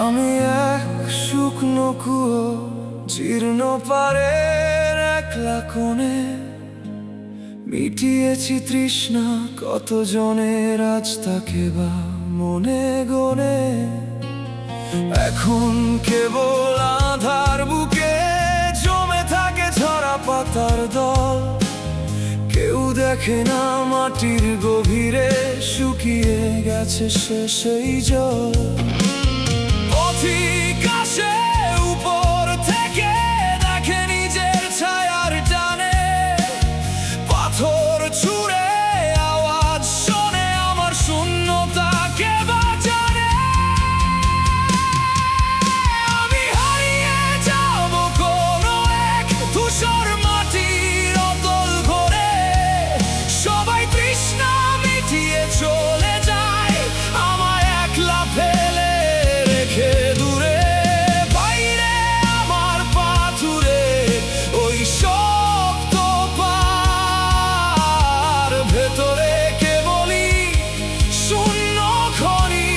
আমি এক শুকনো কুয়ো, জীর্ণ পাড়ের একলা কোণে, মিটিয়েছি তৃষ্ণা কত জনের, আজ তাকে বা মনে গনে। এখন কেবল আধার বুকে জমে থাকে ঝরা পাতার দল। কেউ দেখে না মাটির গভীরে শুকিয়ে গেছে সে সেই জল। পথিক আসে উপর থেকে, দেখে নিজের ছায়ার টানে, পাথর ছুঁড়ে আওয়াজ শোনে, আমার শূন্যতা কে বা জানে। আমি হারিয়ে যাব কোনো এক ধূসর মাটির অতল ঘরে, সবাই তৃষ্ণা মিটিয়ে চলে যায় আমায় একলা ফেলে রেখে দূরে। বাইরে আমার পাথুরে ওই শক্ত পার, ভেতরে কেবলই শূন্য খনি।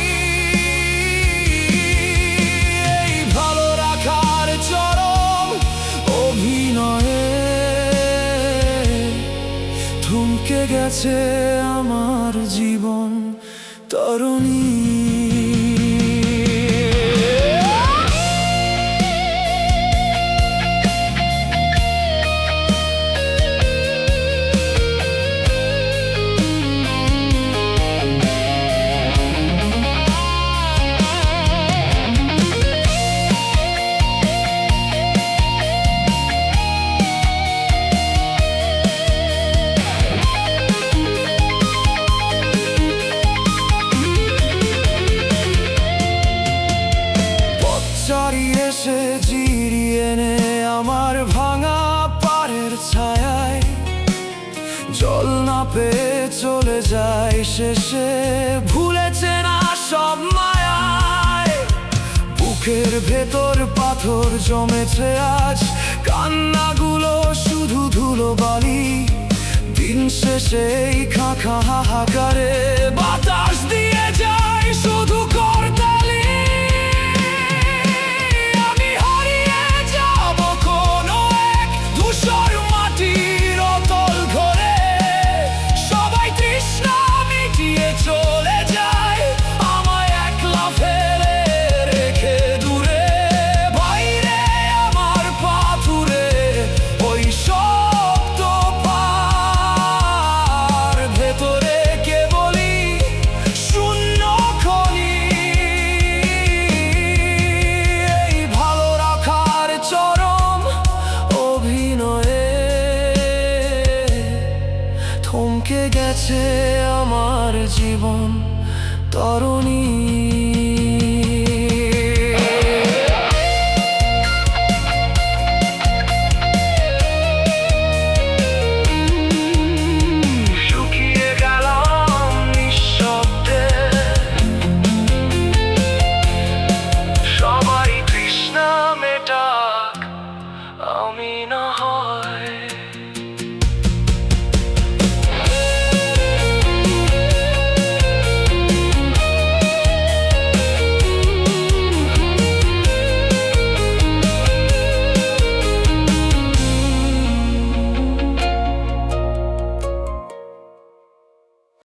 এই ভালো রাখার চরম অভিনয়ে থমকে গেছে আমার জীবন তরুণী। এসে জিরিয়ে নে আমার ভাঙা পাড়ের ছায়ায়, জল না পেয়ে চলে যায় শেষে ভুলেছে না সব মায়ায়। বুকের ভেতর পাথর জমেছে আজ, কান্নাগুলো শুধু ধুলো বালি। দিন শেষে এই খাঁখা হাহাকারে বাতাস দিয়ে যায় শুধু করতালি। চলে যায় আমায় একলা ফেলে রেখে দূরে। বাইরে আমার পাথুরে ওই শক্ত পার, ভেতরে কেবলই শূন্য খনি। এই ভালো রাখার চরম অভিনয়ে থমকে গেছে আমার জীবন তরুণী। শুকিয়ে গেলাম নিঃশব্দে, সবাই তৃষ্ণা মেটাক, আমি না হয়।